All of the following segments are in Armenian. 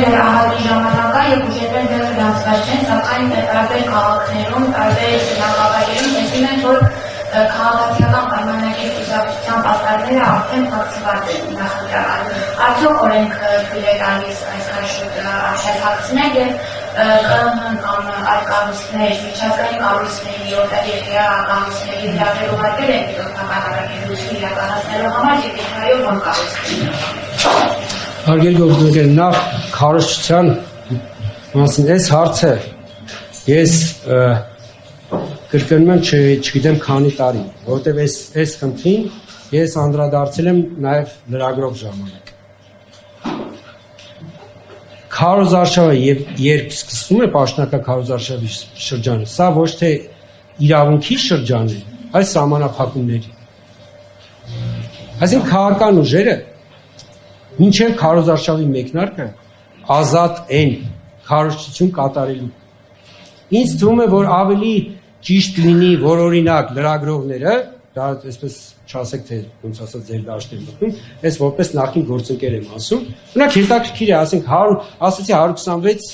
դեռ ահագին ժամանակ է եւ ուժերները դեռ գրանցված չեն, սակայն տարբեր քաղաքներում, տարբեր բնակավայրերում տեսնում են, որ քաղաքացիական պայմանագրերի կուսակցության պաստառները արդեն փակցված են նախընտրական։ Արդյոք օրենքը թույլ է տալիս այս հաշվը հակցնել եւ ԿԸՄ-ն կամ այլ կառույցներ, միջազգային կառույցների, օտարերկրյա կառույցների հրավեր ուղարկել են իրողական հարաբերություններ իրականացնելու համար եւ այո, որ կառույցներ։ Հարգելի գործընկեր, նախ քարոզչության մասին այս հարցը ես կրկնում եմ չգիտեմ քանի տարի, որովհետև այս խնդրին ես անդրադարձել եմ նաև լրագրող ժամանակ։ Քարոզարշավը երբ սկսվում է պաշտոնական քարոզարշավի շրջանը, սա ոչ թե իրավունքի շրջան է, այլ սահմանափակումների։ Այսինքն քաղաքական ուժերը մինչև քարոզարշավի մեկնարկը ազատ են քարոզչություն կատարելու։ Ինձ թվում է, որ ավելի ճիշտ լինի, որ օրինակ լրագրողները, դա այսպես չասեք, թե ոնց ասած ձեր դաշտին մտնում, ես որպես նախին գործընկեր եմ ասում, օրինակ հետաքրքիր է, ասենք 100, ասեցի 126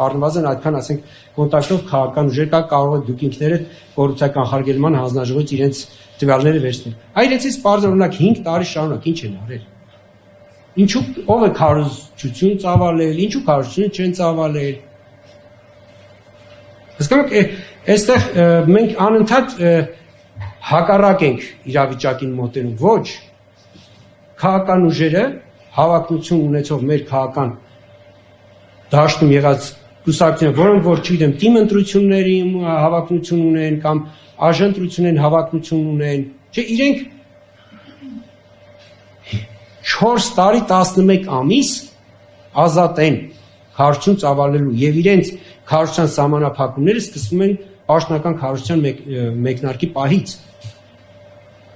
առնվազն այդքան ասենք կոնտակտով քաղաքական ուժեր կա, կարող է դուք ինքներդ կոռուպցիա կանխարգելման հանձնաժողովից իրենց տվյալները վերցնել։ Այ իրենցից պարզ օրինակ 5 տարի շարունակ ինչ են արել։ Ինչու ով է քարոզչություն ծավալել, ինչու քարոզչություն չեն ծավալել։ Հասկանաք, այստեղ մենք անընդհատ հակառակ ենք իրավիճակին մոտենում, ոչ քաղաքական ուժերը հավակնություն ունեցող մեր քաղաքական դաշտում եղած կուսակցությունները, որոնք որ չգիտեմ, թիմ ընտրությունների հավակնություն ունեն կամ արժանտրությունների հավակնություն ունեն, չէ, իրենք 4 տարի 11 ամիս ազատ են քարոզչություն ծավալելու եւ իրենց քարոզչության սահմանափակումները սկսվում են պաշտոնական քարոզչության մեկնարկի պահից։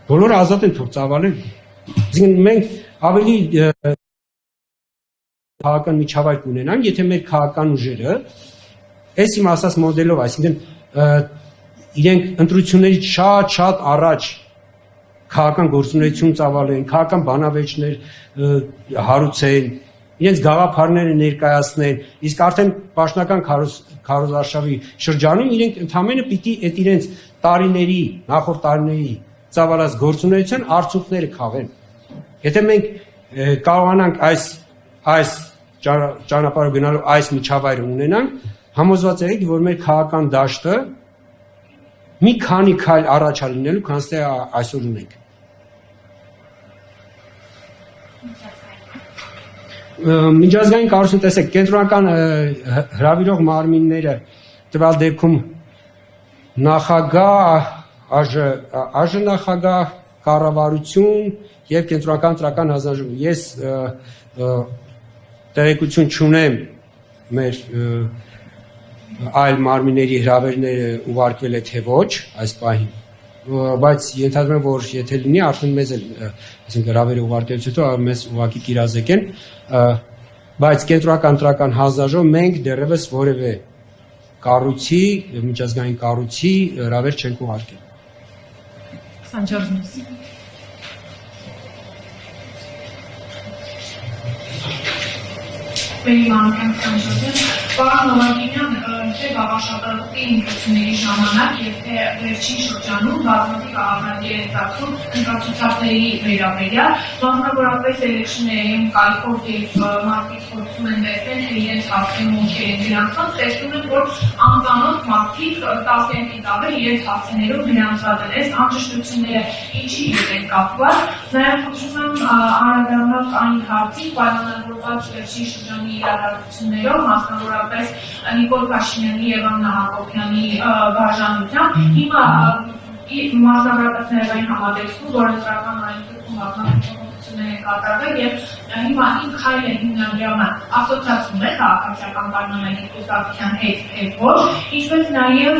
Բոլորը ազատ են թող ծավալեն։ Այսինքն մենք ավելի քաղաքական միջավայր կունենանք, եթե մեր քաղաքական ուժերը այս իմ ասած մոդելով, այսինքն իրենք ընտրություններից շատ առաջ քաղաքական գործունեություն ծավալեն, քաղաքական բանավեճներ հարուցեն, իրենց գաղափարները ներկայացնեն, իսկ արդեն պաշտոնական քարոզարշավի շրջանում իրենք ընդհանրապես պիտի այդ իրենց տարիների, նախորդ տարիների ծավալած գործունեության արդյունքները քաղեն։ Եթե մենք կարողանանք այս ճանապարհով գնալու այս միջավայրը ունենանք, համոզված եղեք, որ մեր քաղաքական դաշտը մի քանի քայլ առաջ է լինելու, քան թե այսօր ունենք։ Միջազգային կառույցում տեսեք, կենտրոնական հրավիրող մարմինները տվյալ դեպքում նախագահ, ԱԺ-նախագահ, կառավարություն եւ կենտրոնական տրական հանձնաժողով։ Ես տեղեկություն չունեմ մեր այլ մարմինների հրավերները ուղարկվել է թե ոչ այս պահին, բայց ենթադրում եմ, որ եթե լինի, արդեն մեզ էլ այսինքն հրավերը ուղարկելուց հետո մեզ ուղղակի կիրազեկեն, բայց կենտրոնական տրական հանձնաժողով մենք դեռևս որևէ կառույցի, միջազգային կառույցի հրավեր չենք ուղարկել։ Սանջարնոս Պերիմանքան Սանջարնոս Պարոն Նովակինյան, թե գաղաշատարողի ընտրությունների ժամանակ եւ թե վերջին շրջանում բազմաթիվ աղանդի է ստացվում ընտրացուցակների վերաբերյալ, մասնավորապես էլեկշններում կայքով եւ մարդիկ փորձում են տեսնել, թե իրենց հասցեն ովքեր են գրանցված, տեսնում են, որ անծանոթ մարդիկ 10-ից ավել իրենց հասցեներով գրանցված են։ Այս անճշտությունները ինչի հետ են կապված, նաեւ խնդրում եմ անդրադառնալ այն հարցին, պայմանավորված վերջին շրջանի իրադարձություններով, մասնավորապես Նիկոլ Փաշինյանի եւ Աննա Հակոբյանի բաժանությամբ, հիմա մասնավորապես նաեւ այն համատեքստում, որ ընտրական այստեղում մասնավորություններ են կատարվել եւ հիմա ինչ քայլ է հիմնադրամը ասոցիացում է քաղաքացիական պայմանագրի կուսակցության հետ ոչ, ինչպես նաեւ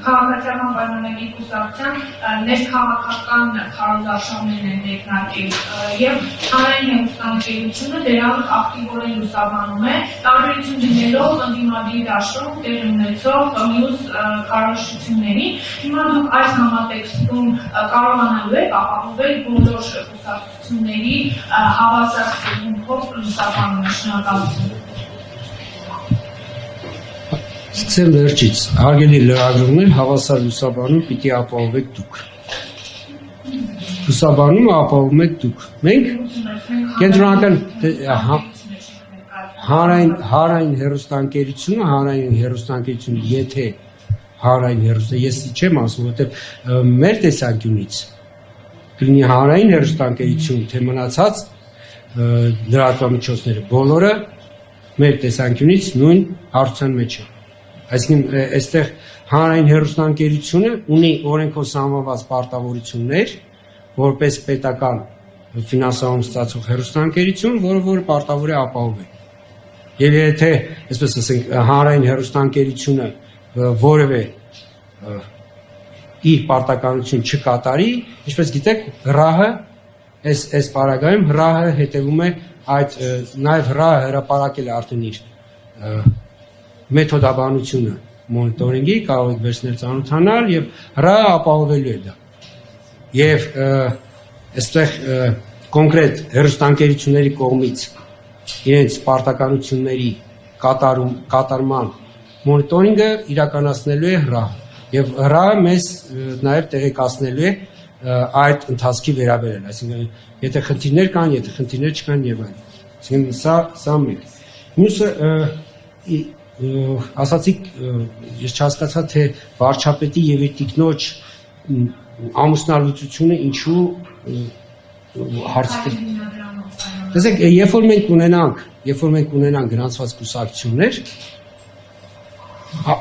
քաղաքացիական պայմանագրի կուսակցության ներքաղաքական քարոզարշավներն են մեկնարկել եւ հանրային հեռուստաընկերությունը դրանք ակտիվորեն լուսաբանում է, տարբերություն դնելով ընդդիմադիր դաշտում տեղ ունեցող մյուս քարոզչությունների։ Հիմա դուք այս այս համատեքստում կարողանալու եք ապահովել բոլոր կուսակցությունների հավասարությունով լուսաբանումը։ Շնորհակալություն։ Սկսեմ վերջից, հարգելի լրագրողներ, հավասար լուսաբանում պիտի ապահովեք դուք։ Լուսաբանումը ապահովում եք դուք։ Մենք կենտրոնական հանրային հեռուստաընկերությունը, եթե հանրային հեռուստա, ես չեմ ասում, որովհետև մեր տեսանկյունից կլինի հանրային հեռուստաընկերություն, թե մնացած լրատվամիջոցները, բոլորը մեր տեսանկյունից նույն հարցության մեջ են։ Այսինքն այստեղ հանրային հեռուստաընկերությունը ունի օրենքով սահմանված պարտավորություններ, որպես պետական ֆինանսավորում ստացող հեռուստաընկերություն, որը պարտավոր է ապահովել։ Եվ եթե, այսպես ասենք, հանրային հեռուստաընկերությունը որևէ իր պարտականություն չկատարի, ինչպես գիտեք, ՌԱՀ-ը այս պարագայում ՌԱՀ-ը հետևում է այդ նաև ՌԱՀ-ը հրապարակել է արդեն իր մեթոդաբանությունը մոնիտորինգի, կարող եք վերցնել ծանոթանալ եւ ՌԱՀ-ը ապահովելու է դա։ Եվ այստեղ կոնկրետ հեռուստաընկերությունների կողմից իրենց պարտականությունների կատարման մոնիտորինգը իրականացնելու է ՌԱՀ-ը եւ ՌԱՀ-ը մեզ նաեւ տեղեկացնելու է այդ ընթացքի վերաբերյալ, այսինքն եթե խնդիրներ կան, եթե խնդիրներ չկան եւ այլն։ Այսինքն սա մեկ։ Մյուսը ասացիք, ես չհասկացա, թե վարչապետի եւ իր տիկնոջ ամուսնալուծությունը ինչու հարցը։ Տեսեք, երբ որ մենք ունենանք գրանցված կուսակցություններ,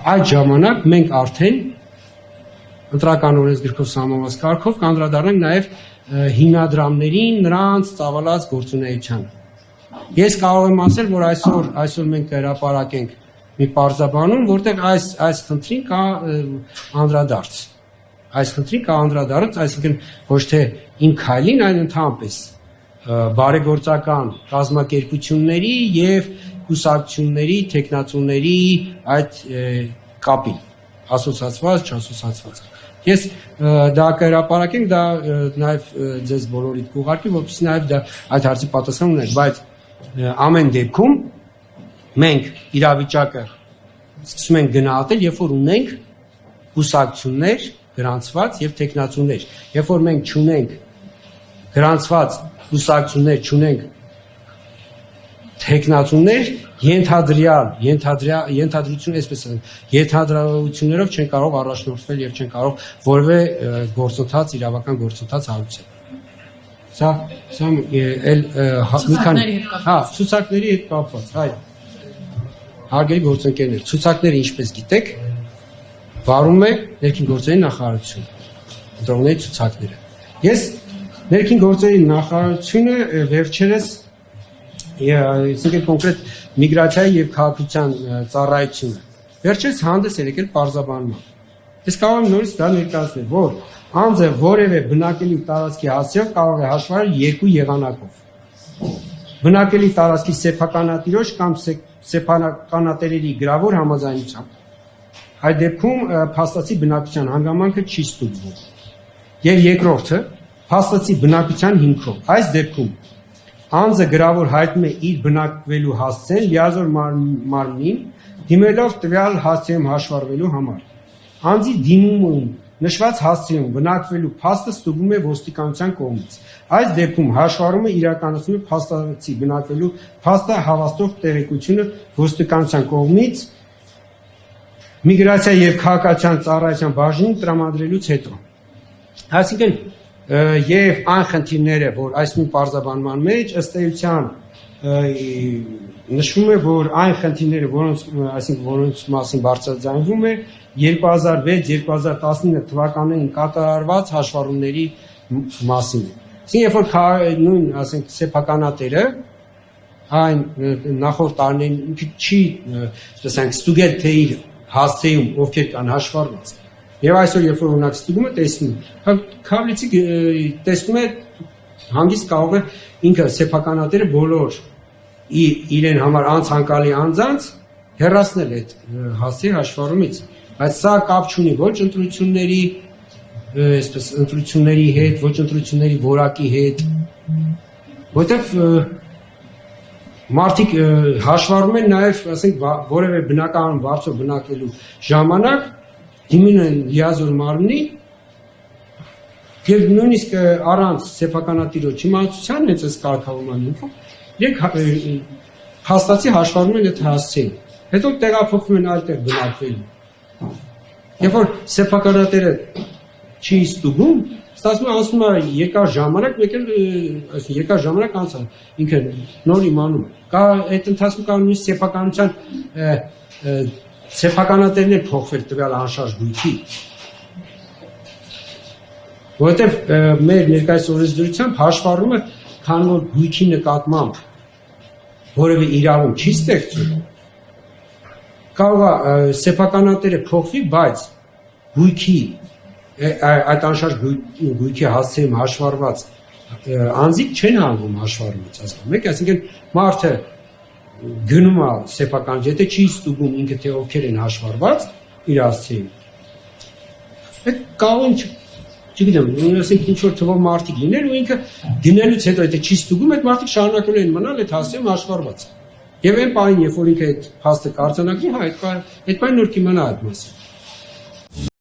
այդ ժամանակ մենք արդեն ընտրական օրենսգրքով սահմանված կարգով կանդրադառնանք նաև հիմնադրամներին, նրանց ծավալած գործունեությանը։ Ես կարող եմ ասել, որ այսօր մենք կհրապարակենք մի պարզաբանում, որտեղ այս խնդրին կա անդրադարձ։ Այսինքն ոչ թե իմ քայլին, այլ ընդհանրապես բարեգործական կազմակերպությունների եւ կուսակցությունների, տեխնացուների այդ կապին, ասոցացված, չասոցացված։ Ես դա կհրապարակենք, դա նաև ձեզ բոլորիդ կուղարկի, որպեսզի նաև դա այդ հարցի պատասխան ունենք, բայց ամեն դեպքում մենք իրավիճակը սկսում ենք գնահատել, երբ որ ունենք կուսակցություններ գրանցված եւ տեխնացուներ։ Երբ որ մենք չունենք գրանցված կուսակցություններ, չունենք տեխնացուներ, ենթադրություն, այսպես ասեմ, ենթադրություններով չեն կարող առաջնորդվել եւ չեն կարող որևէ իրավական գործընթաց հարուցել։ Սա էլ մի քանի ցուցակների հետ կապված, հայ։ Հարգելի գործընկերներ, ցուցակները ինչպես գիտեք, վարում է ներքին գործերի նախարարությունը, ընտրողների ցուցակները։ Ես ներքին գործերի նախարարությունը վերջերս այսինքն կոնկրետ միգրացիայի եւ քաղաքացիական ծառայությունը վերջերս հանդես է եկել պարզաբանման։ Ես կարող եմ նորից դա ներկայացնել, որ անձը որևէ բնակելի տարածքի հասցեով կարող է հաշվառել երկու եղանակով։ Բնակելի տարածքի սեփականատիրոջ կամ սեփականատերերի գրավոր համաձայնությամբ։ Այդ դեպքում փաստացի բնակության հանգամանքը չի ստուգվում։ Եվ երկրորդը փաստացի բնակության հիմքով։ Այս դեպքում անձը գրավոր հայտնում է իր բնակվելու հասցեն լիազոր մարմնին դիմելով տվյալ հասցեում հաշվառվելու համար։ Անձի դիմումում նշված հասցեում բնակվելու փաստը ստուգվում է ոստիկանության կողմից։ Այս դեպքում հաշվառումը իրականացնում է փաստացի բնակվելու փաստը հավաստող տեղեկությունը ոստիկանության կողմից միգրացիա եւ քաղաքացիական ծառայության բաժնին տրամադրելուց հետո։ Այսինքն եւ այն խնդիրները, որ այս մի պարզաբանման մեջ ըստ էության նշվում է, որ այն խնդիրները, որոնց մասին բարձրաձայնվում է 2006-2019 թվականներին կատարված հաշվառումների մասին։ Այսինքն երբ որ նույն, ասենք, սեփականատերը այն նախորդ տարիներին չի, ասենք, ստուգել թե իր հասցեում ովքեր կան հաշվառված։ Եվ այսօր երբ որ օրինակ ստուգում է տեսնում, քավլիցի տեսնում է հանգիստ կարող է ինքը սեփականատերը բոլոր իրեն համար անցանկալի անձանց հեռացնել այդ հասցեի հաշվառումից, բայց սա կապ չունի ոչ ընտրությունների, այսպես ընտրությունների հետ, ոչ ընտրությունների որակի հետ, որտեվ մարդիկ հաշվառում են նաև, ասենք, որևէ բնական բարձր բնակվելու ժամանակ դիմին են լիազոր մարմնի եւ նույնիսկ առանց սեփականատիրոջ իմացության հենց այս կարգավորման իրենք հաստատի հաշվառում են այդ հասցեն, հետո տեղափոխվում են այլ տեղ բնակվելու։ Երբ որ սեփականատերը չի ստուգում, ստացվում է անցնում է երկար ժամանակ, մեկ էլ երկար ժամանակ անցա ինքը նոր իմանում է։ Կա այդ ընթացքում կա նույնիսկ սեփականության սեփականատերն է փոխվել տվյալ անշարժ գույքի։ Որովհետև մեր ներկայիս օրենսդրությամբ հաշվառումը, քանի որ գույքի նկատմամբ որևէ իրավունք չի ստեղծում, կարող է սեփականատերը փոխվի, բայց գույքի այդ անշարժ գույքի հասցեում հաշվառված անձիկ չեն հանվում հաշվառումից, ասում եք, այսինքն մարդը գնում է սեփական, եթե չի ստուգում ինքը թե ովքեր են հաշվառված իր հասցեում, այդ կարող են չգիտեմ, ասենք ինչ որ թվով մարդիկ լինել ու ինքը դնելուց հետո եթե չի ստուգում, այդ մարդիկ շարունակելու են մնալ այդ հասցեում հաշվառված։ Եվ այն պահին, երբ որ ինքը այդ փաստը կարձանագրի, այդ պահին նոր կիմանա այդ մասին։